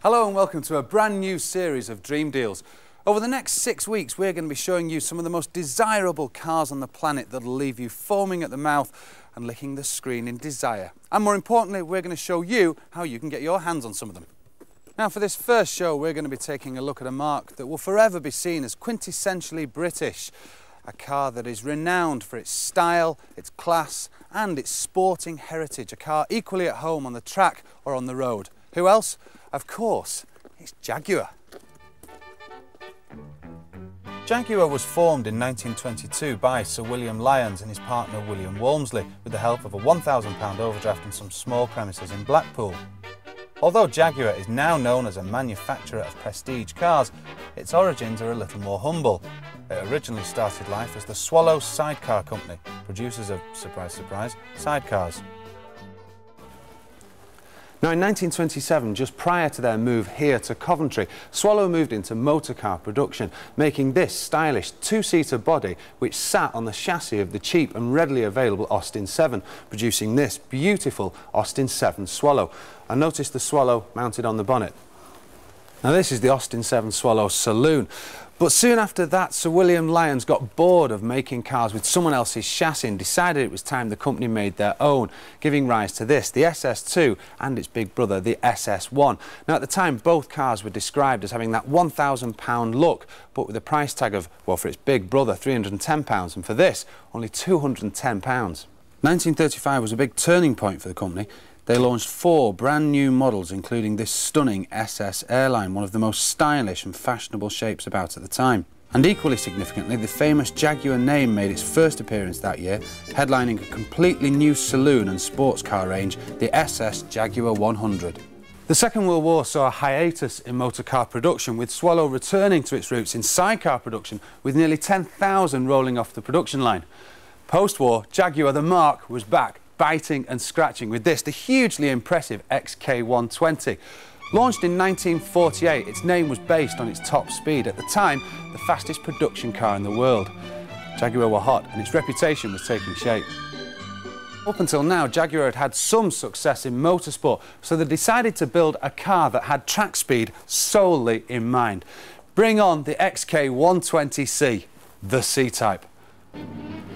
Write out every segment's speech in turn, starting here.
Hello and welcome to a brand new series of Dream Deals. Over the next 6 weeks we're going to be showing you some of the most desirable cars on the planet that'll leave you foaming at the mouth and licking the screen in desire. And more importantly, we're going to show you how you can get your hands on some of them. Now for this first show we're going to be taking a look at a marque that will forever be seen as quintessentially British. A car that is renowned for its style, its class and its sporting heritage. A car equally at home on the track or on the road. Who else? Of course, it's Jaguar. Jaguar was formed in 1922 by Sir William Lyons and his partner William Walmsley with the help of a £1,000 overdraft and some small premises in Blackpool. Although Jaguar is now known as a manufacturer of prestige cars, its origins are a little more humble. It originally started life as the Swallow Sidecar Company, producers of, surprise surprise, sidecars. Now in 1927, just prior to their move here to Coventry, Swallow moved into motorcar production, making this stylish two-seater body which sat on the chassis of the cheap and readily available Austin 7, producing this beautiful Austin 7 Swallow. And notice the Swallow mounted on the bonnet. Now this is the Austin 7 Swallow Saloon. But soon after that, Sir William Lyons got bored of making cars with someone else's chassis and decided it was time the company made their own, giving rise to this, the SS2 and its big brother, the SS1. Now at the time, both cars were described as having that £1,000 look, but with a price tag of, well, for its big brother, £310, and for this, only £210. 1935 was a big turning point for the company. They launched 4 brand new models, including this stunning SS Airline, one of the most stylish and fashionable shapes about at the time. And equally significantly, the famous Jaguar name made its first appearance that year, headlining a completely new saloon and sports car range, the SS Jaguar 100. The Second World War saw a hiatus in motor car production, with Swallow returning to its roots in sidecar production, with nearly 10,000 rolling off the production line. Post-war, Jaguar the marque was back, biting and scratching with this, the hugely impressive XK120. Launched in 1948, its name was based on its top speed, at the time the fastest production car in the world. Jaguar were hot and its reputation was taking shape. Up until now, Jaguar had had some success in motorsport, so they decided to build a car that had track speed solely in mind. Bring on the XK120C, the C-Type.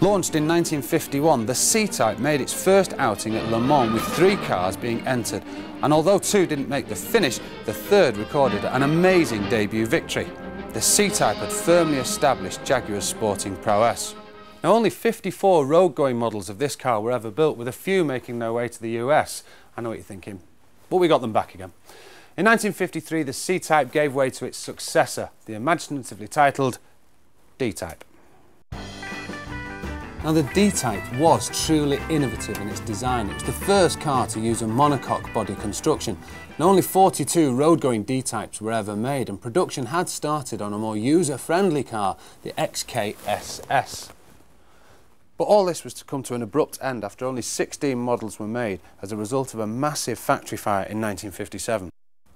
Launched in 1951, the C-Type made its first outing at Le Mans with 3 cars being entered, and although 2 didn't make the finish, the third recorded an amazing debut victory. The C-Type had firmly established Jaguar's sporting prowess. Now only 54 road-going models of this car were ever built, with a few making their way to the US. I know what you're thinking, but we got them back again. In 1953, the C-Type gave way to its successor, the imaginatively titled D-Type. Now the D-Type was truly innovative in its design. It was the first car to use a monocoque body construction. Now only 42 road-going D-Types were ever made, and production had started on a more user-friendly car, the XK-SS. But all this was to come to an abrupt end after only 16 models were made as a result of a massive factory fire in 1957.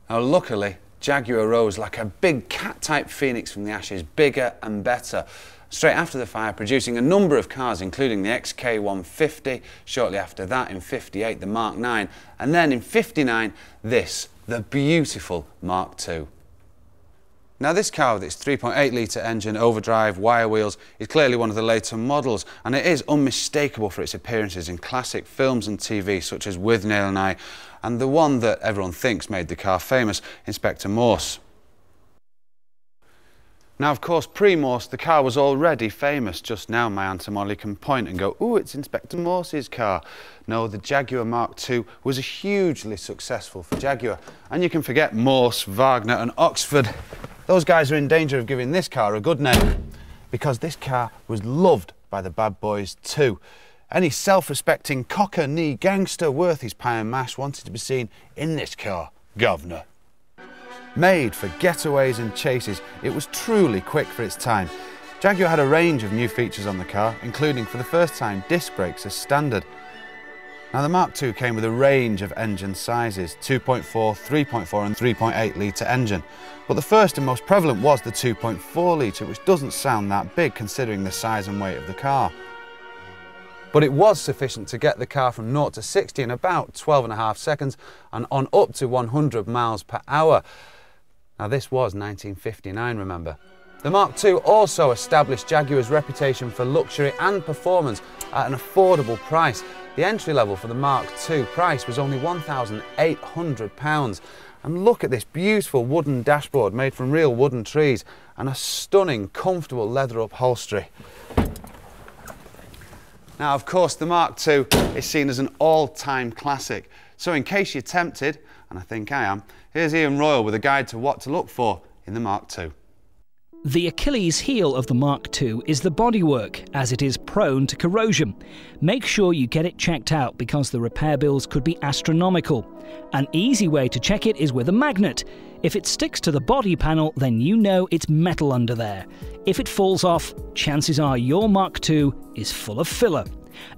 Now luckily, Jaguar rose like a big cat-type phoenix from the ashes, bigger and better. Straight after the fire, producing a number of cars, including the XK150, shortly after that in '58 the Mark 9, and then in '59 this, the beautiful Mark 2. Now this car with its 3.8 litre engine, overdrive, wire wheels, is clearly one of the later models, and it is unmistakable for its appearances in classic films and TV such as With Neil and I, and the one that everyone thinks made the car famous, Inspector Morse. Now, of course, pre-Morse, the car was already famous. Just now, my Aunt Molly can point and go, "Ooh, it's Inspector Morse's car." No, the Jaguar Mark II was hugely successful for Jaguar. And you can forget Morse, Wagner and Oxford. Those guys are in danger of giving this car a good name, because this car was loved by the bad boys too. Any self-respecting cocker-knee gangster worth his pie and mash wanted to be seen in this car, governor. Made for getaways and chases, it was truly quick for its time. Jaguar had a range of new features on the car, including for the first time disc brakes as standard. Now the Mark II came with a range of engine sizes, 2.4, 3.4 and 3.8 litre engine. But the first and most prevalent was the 2.4 litre, which doesn't sound that big considering the size and weight of the car. but it was sufficient to get the car from 0 to 60 in about 12.5 seconds and on up to 100 miles per hour. Now this was 1959, remember. The Mark II also established Jaguar's reputation for luxury and performance at an affordable price. The entry level for the Mark II price was only £1,800. And look at this beautiful wooden dashboard made from real wooden trees and a stunning, comfortable leather upholstery. Now, of course, the Mark II is seen as an all-time classic. So in case you're tempted, and I think I am, here's Ian Royal with a guide to what to look for in the Mark II. The Achilles heel of the Mark II is the bodywork, as it is prone to corrosion. Make sure you get it checked out because the repair bills could be astronomical. An easy way to check it is with a magnet. If it sticks to the body panel, then you know it's metal under there. If it falls off, chances are your Mark II is full of filler.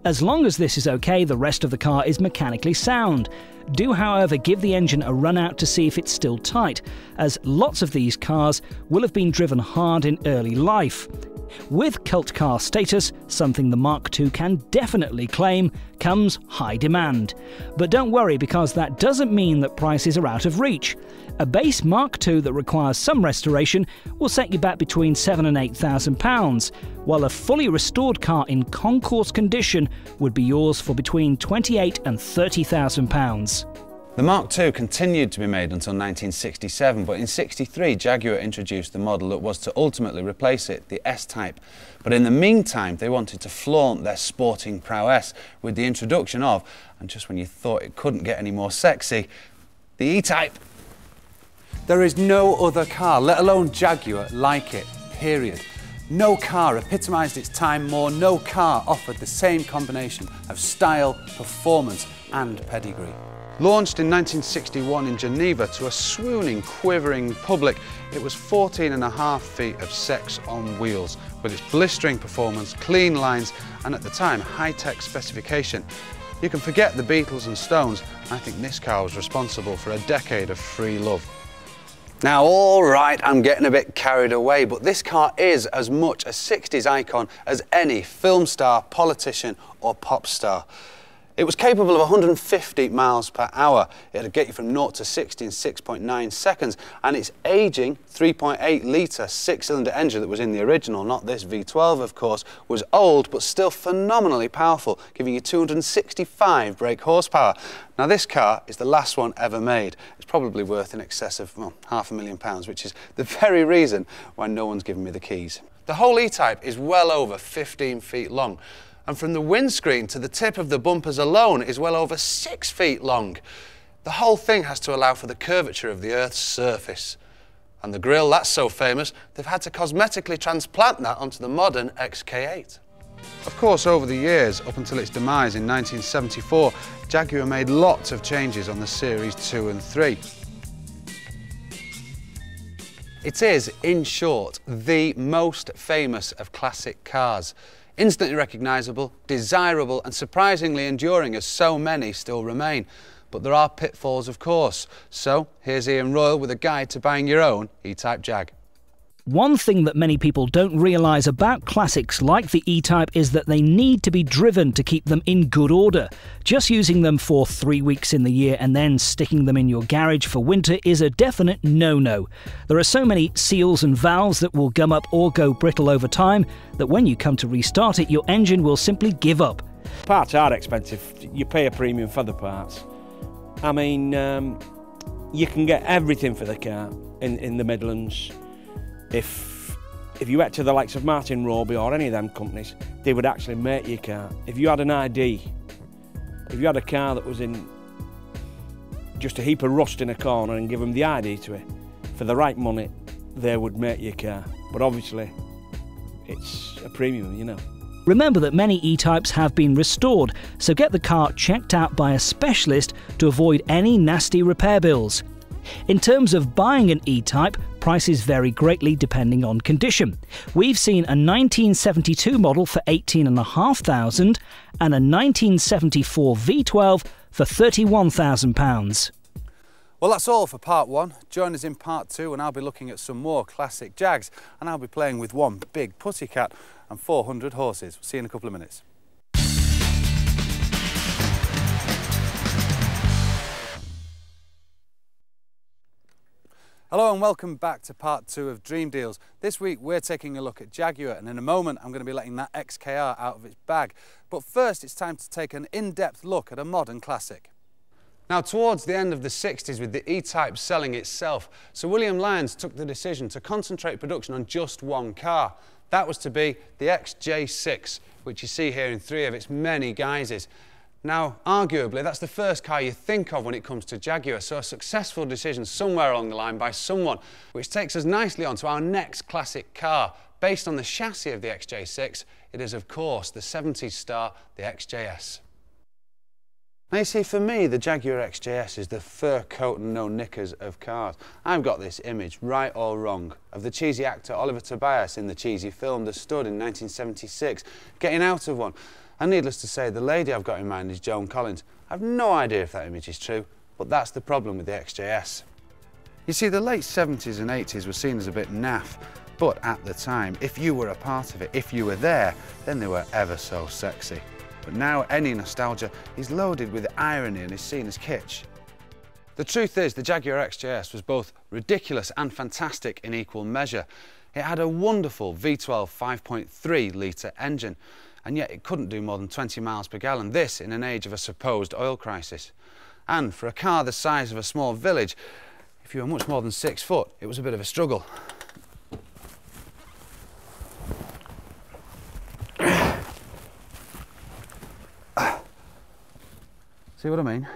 As long as this is okay, the rest of the car is mechanically sound. Do, however, give the engine a run out to see if it's still tight, as lots of these cars will have been driven hard in early life. With cult car status, something the Mark II can definitely claim, comes high demand. But don't worry, because that doesn't mean that prices are out of reach. A base Mark II that requires some restoration will set you back between £7,000 and £8,000, while a fully restored car in concours condition would be yours for between £28,000 and £30,000. The Mark II continued to be made until 1967, but in '63 Jaguar introduced the model that was to ultimately replace it, the S-Type. But in the meantime, they wanted to flaunt their sporting prowess with the introduction of, and just when you thought it couldn't get any more sexy, the E-Type. There is no other car, let alone Jaguar, like it, period. No car epitomised its time more, no car offered the same combination of style, performance and pedigree. Launched in 1961 in Geneva to a swooning, quivering public, it was 14.5 feet of sex on wheels, with its blistering performance, clean lines and at the time high-tech specification. You can forget the Beatles and Stones, I think this car was responsible for a decade of free love. Now, all right, I'm getting a bit carried away, but this car is as much a 60s icon as any film star, politician or pop star. It was capable of 150 miles per hour. It'd get you from 0 to 60 in 6.9 seconds, and its aging 3.8 litre six-cylinder engine that was in the original, not this V12 of course, was old but still phenomenally powerful, giving you 265 brake horsepower. Now this car is the last one ever made. It's probably worth in excess of, well, £500,000, which is the very reason why no one's given me the keys. The whole E-Type is well over 15 feet long. And from the windscreen to the tip of the bumpers alone is well over 6 feet long. The whole thing has to allow for the curvature of the Earth's surface. And the grille, that's so famous, they've had to cosmetically transplant that onto the modern XK8. Of course, over the years, up until its demise in 1974, Jaguar made lots of changes on the Series 2 and 3. It is, in short, the most famous of classic cars. Instantly recognisable, desirable and surprisingly enduring, as so many still remain. But there are pitfalls, of course. So here's Ian Royal with a guide to buying your own E-Type Jag. One thing that many people don't realise about classics like the E-Type is that they need to be driven to keep them in good order. Just using them for 3 weeks in the year and then sticking them in your garage for winter is a definite no-no. There are so many seals and valves that will gum up or go brittle over time that when you come to restart it, your engine will simply give up. Parts are expensive. You pay a premium for the parts. I mean, you can get everything for the car in the Midlands. If you went to the likes of Martin Roby or any of them companies, they would actually make your car. If you had an ID, if you had a car that was in just a heap of rust in a corner and give them the ID to it, for the right money, they would make your car. But obviously, it's a premium, you know. Remember that many E-Types have been restored, so get the car checked out by a specialist to avoid any nasty repair bills. In terms of buying an E-Type, prices vary greatly depending on condition. We've seen a 1972 model for £18,500 and a 1974 V12 for £31,000. Well, that's all for part one. Join us in part two and I'll be looking at some more classic Jags, and I'll be playing with one big pussycat and 400 horses. See you in a couple of minutes. Hello and welcome back to part 2 of Dream Deals. This week we're taking a look at Jaguar, and in a moment I'm going to be letting that XKR out of its bag. But first it's time to take an in-depth look at a modern classic. Now, towards the end of the 60s, with the E-Type selling itself, Sir William Lyons took the decision to concentrate production on just one car. That was to be the XJ6, which you see here in 3 of its many guises. Now, arguably, that's the first car you think of when it comes to Jaguar, so a successful decision somewhere along the line by someone, which takes us nicely on to our next classic car. Based on the chassis of the XJ6, it is, of course, the 70s star, the XJS. Now, you see, for me, the Jaguar XJS is the fur coat and no knickers of cars. I've got this image, right or wrong, of the cheesy actor Oliver Tobias in the cheesy film The Stud in 1976, getting out of one. And needless to say, the lady I've got in mind is Joan Collins. I've no idea if that image is true, but that's the problem with the XJS. You see, the late 70s and 80s were seen as a bit naff, but at the time, if you were a part of it, if you were there, then they were ever so sexy. But now any nostalgia is loaded with irony and is seen as kitsch. The truth is, the Jaguar XJS was both ridiculous and fantastic in equal measure. It had a wonderful V12 5.3 litre engine, and yet it couldn't do more than 20 miles per gallon, this in an age of a supposed oil crisis. And for a car the size of a small village, if you were much more than 6 foot, it was a bit of a struggle. See what I mean?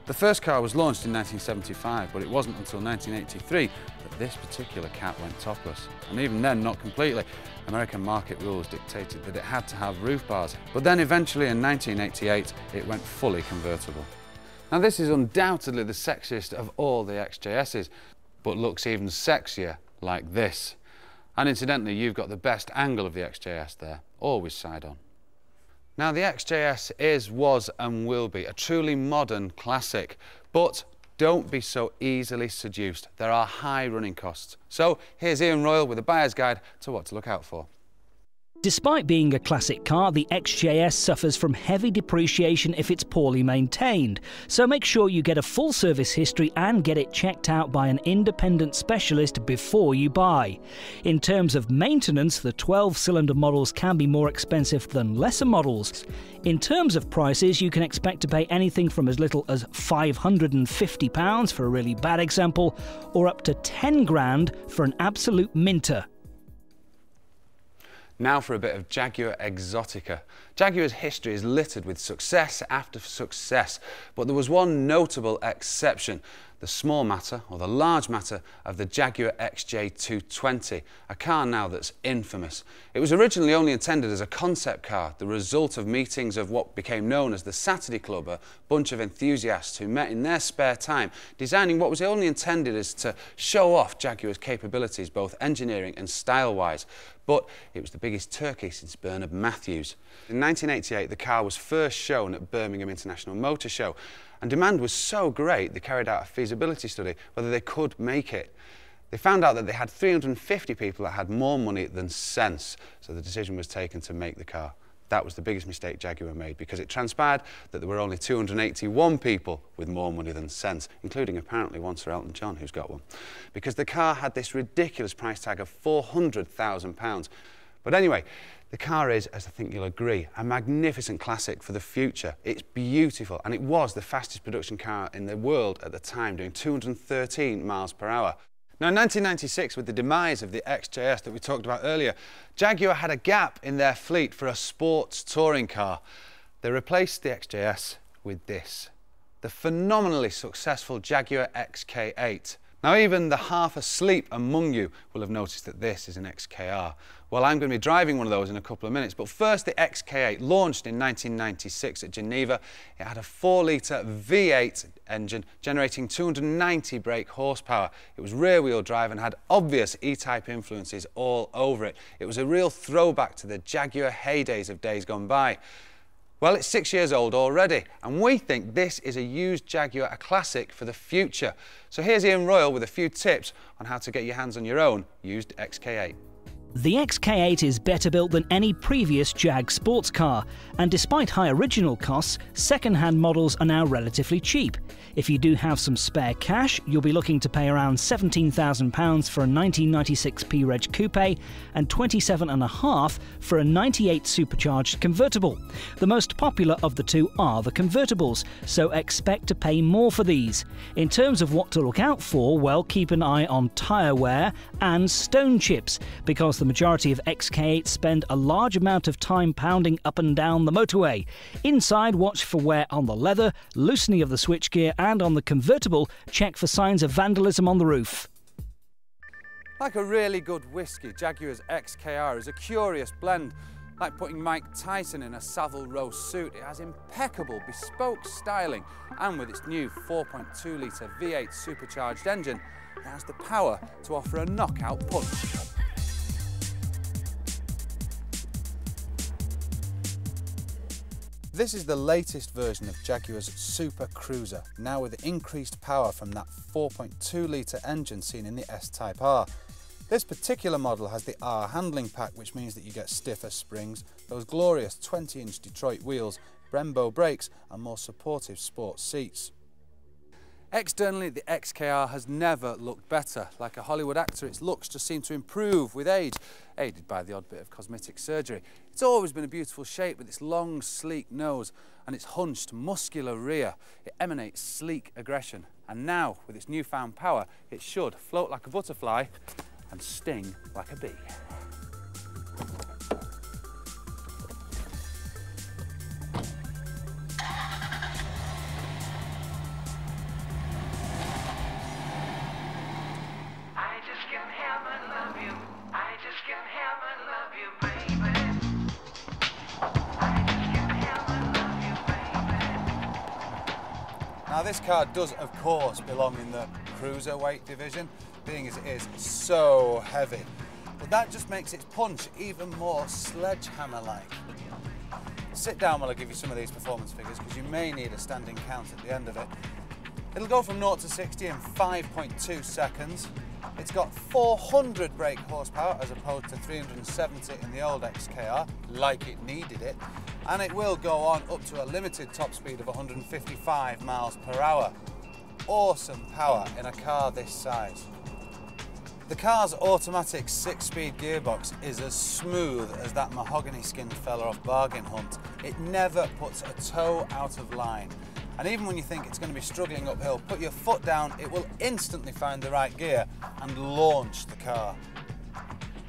The first car was launched in 1975, but it wasn't until 1983 that this particular cat went topless. And even then, not completely. American market rules dictated that it had to have roof bars. But then eventually in 1988, it went fully convertible. Now, this is undoubtedly the sexiest of all the XJSs, but looks even sexier like this. And incidentally, you've got the best angle of the XJS there, always side on. Now, the XJS is, was and will be a truly modern classic, but don't be so easily seduced. There are high running costs. So here's Ian Royal with a buyer's guide to what to look out for. Despite being a classic car, the XJS suffers from heavy depreciation if it's poorly maintained, so make sure you get a full service history and get it checked out by an independent specialist before you buy. In terms of maintenance, the 12-cylinder models can be more expensive than lesser models. In terms of prices, you can expect to pay anything from as little as £550 for a really bad example, or up to 10 grand for an absolute minter. Now for a bit of Jaguar Exotica. Jaguar's history is littered with success after success, but there was one notable exception: the small matter, or the large matter, of the Jaguar XJ220, a car now that's infamous. It was originally only intended as a concept car, the result of meetings of what became known as the Saturday Club, a bunch of enthusiasts who met in their spare time, designing what was only intended as to show off Jaguar's capabilities, both engineering and style-wise. But it was the biggest turkey since Bernard Matthews. In 1988, the car was first shown at Birmingham International Motor Show, and demand was so great they carried out a feasibility study whether they could make it. They found out that they had 350 people that had more money than sense, so the decision was taken to make the car. That was the biggest mistake Jaguar made, because it transpired that there were only 281 people with more money than sense, including apparently one Sir Elton John who's got one, because the car had this ridiculous price tag of £400,000. But anyway, the car is, as I think you'll agree, a magnificent classic for the future. It's beautiful, and it was the fastest production car in the world at the time, doing 213 miles per hour. Now, in 1996, with the demise of the XJS that we talked about earlier, Jaguar had a gap in their fleet for a sports touring car. They replaced the XJS with this, the phenomenally successful Jaguar XK8. Now, even the half asleep among you will have noticed that this is an XKR. Well, I'm going to be driving one of those in a couple of minutes, but first, the XK8 launched in 1996 at Geneva. It had a 4-litre V8 engine generating 290 brake horsepower. It was rear-wheel drive and had obvious E-Type influences all over it. It was a real throwback to the Jaguar heydays of days gone by. Well, it's 6 years old already, and we think this is a used Jaguar, a classic for the future. So here's Ian Royal with a few tips on how to get your hands on your own used XK8. The XK8 is better built than any previous Jag sports car, and despite high original costs, second-hand models are now relatively cheap. If you do have some spare cash, you'll be looking to pay around £17,000 for a 1996 P-Reg Coupe and £27,500 for a 98 supercharged convertible. The most popular of the two are the convertibles, so expect to pay more for these. In terms of what to look out for, well, keep an eye on tyre wear and stone chips, because the majority of XK8s spend a large amount of time pounding up and down the motorway. Inside, watch for wear on the leather, loosening of the switchgear, and on the convertible, check for signs of vandalism on the roof. Like a really good whiskey, Jaguar's XKR is a curious blend. Like putting Mike Tyson in a Savile Row suit, it has impeccable bespoke styling, and with its new 4.2 litre V8 supercharged engine, it has the power to offer a knockout punch. This is the latest version of Jaguar's Super Cruiser, now with increased power from that 4.2 litre engine seen in the S-Type R. This particular model has the R handling pack, which means that you get stiffer springs, those glorious 20-inch Detroit wheels, Brembo brakes and more supportive sports seats. Externally, the XKR has never looked better. Like a Hollywood actor, its looks just seem to improve with age, aided by the odd bit of cosmetic surgery. It's always been a beautiful shape with its long, sleek nose and its hunched, muscular rear. It emanates sleek aggression. And now, with its newfound power, it should float like a butterfly and sting like a bee. Now this car does of course belong in the cruiserweight division, being as it is so heavy, but that just makes its punch even more sledgehammer-like. Sit down while I give you some of these performance figures, because you may need a standing count at the end of it. It'll go from 0 to 60 in 5.2 seconds. It's got 400 brake horsepower as opposed to 370 in the old XKR, like it needed it. And it will go on up to a limited top speed of 155 miles per hour. Awesome power in a car this size. The car's automatic 6-speed gearbox is as smooth as that mahogany-skinned fella off Bargain Hunt. It never puts a toe out of line. And even when you think it's going to be struggling uphill, put your foot down, it will instantly find the right gear and launch the car.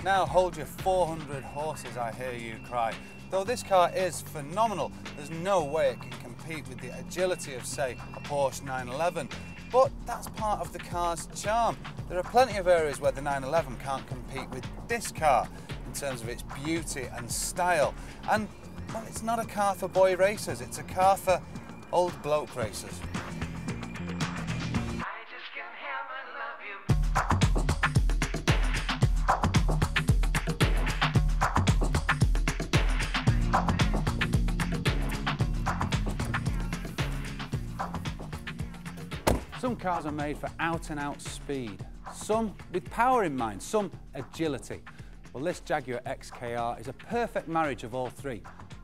Now hold your 400 horses, I hear you cry. Though this car is phenomenal, there's no way it can compete with the agility of, say, a Porsche 911. But that's part of the car's charm. There are plenty of areas where the 911 can't compete with this car in terms of its beauty and style. And, well, it's not a car for boy racers, it's a car for old bloke racers. Some cars are made for out-and-out speed, some with power in mind, some agility. Well, this Jaguar XKR is a perfect marriage of all three.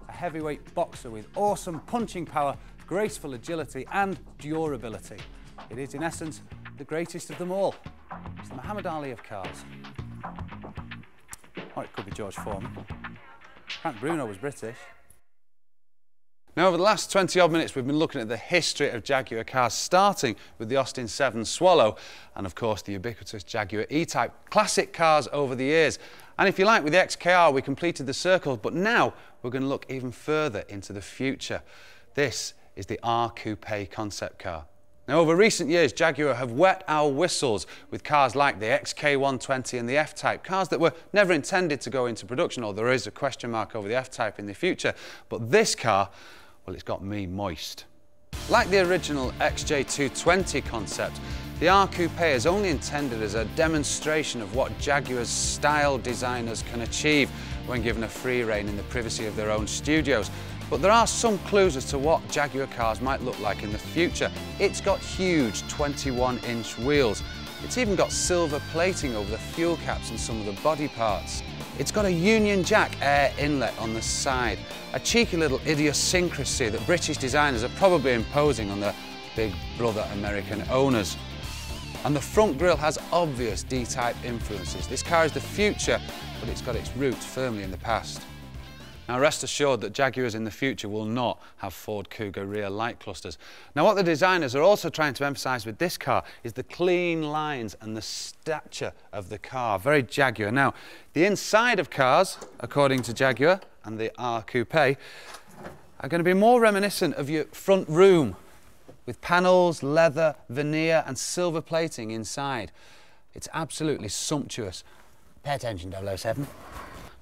A heavyweight boxer with awesome punching power, graceful agility and durability. It is, in essence, the greatest of them all. It's the Muhammad Ali of cars. Or it could be George Foreman. Frank Bruno was British. Now, over the last 20-odd minutes, we've been looking at the history of Jaguar cars, starting with the Austin 7 Swallow and, of course, the ubiquitous Jaguar E-Type. Classic cars over the years. And if you like, with the XKR, we completed the circle, but now we're going to look even further into the future. This is the R Coupe concept car. Now, over recent years, Jaguar have wet our whistles with cars like the XK120 and the F-Type, cars that were never intended to go into production, or there is a question mark over the F-Type in the future. But this car, well, it's got me moist. Like the original XJ220 concept, the R Coupe is only intended as a demonstration of what Jaguar's style designers can achieve when given a free rein in the privacy of their own studios. But there are some clues as to what Jaguar cars might look like in the future. It's got huge 21-inch wheels. It's even got silver plating over the fuel caps and some of the body parts. It's got a Union Jack air inlet on the side, a cheeky little idiosyncrasy that British designers are probably imposing on their big brother American owners. And the front grille has obvious D-type influences. This car is the future, but it's got its roots firmly in the past. Now rest assured that Jaguars in the future will not have Ford Cougar rear light clusters. Now what the designers are also trying to emphasise with this car is the clean lines and the stature of the car. Very Jaguar. Now the inside of cars, according to Jaguar and the R Coupe, are going to be more reminiscent of your front room, with panels, leather, veneer and silver plating inside. It's absolutely sumptuous. Pay attention, 007.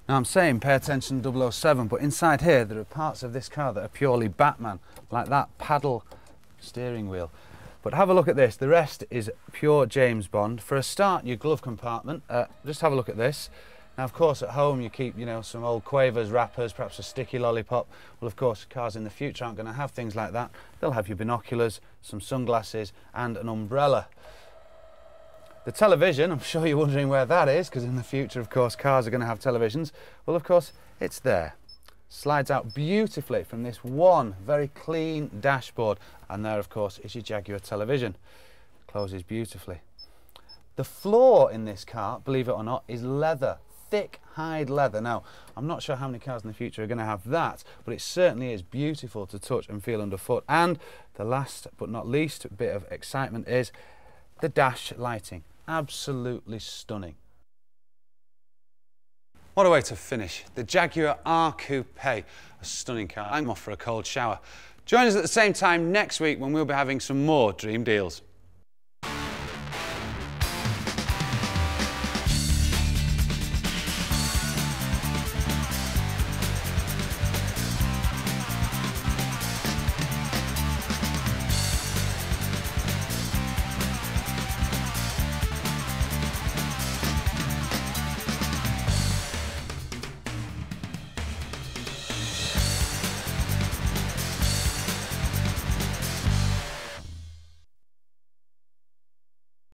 Now I'm saying pay attention 007, but inside here there are parts of this car that are purely Batman, like that paddle steering wheel. But have a look at this, the rest is pure James Bond. For a start, your glove compartment, just have a look at this. Now of course at home you keep, you know, some old Quavers wrappers, perhaps a sticky lollipop. Well of course cars in the future aren't going to have things like that. They'll have your binoculars, some sunglasses and an umbrella. The television, I'm sure you're wondering where that is, because in the future, of course, cars are going to have televisions. Well, of course, it's there. Slides out beautifully from this one very clean dashboard. And there, of course, is your Jaguar television. Closes beautifully. The floor in this car, believe it or not, is leather, thick hide leather. Now, I'm not sure how many cars in the future are going to have that, but it certainly is beautiful to touch and feel underfoot. And the last but not least bit of excitement is the dash lighting. Absolutely stunning. What a way to finish. The Jaguar R Coupe, a stunning car. I'm off for a cold shower. Join us at the same time next week when we'll be having some more dream deals.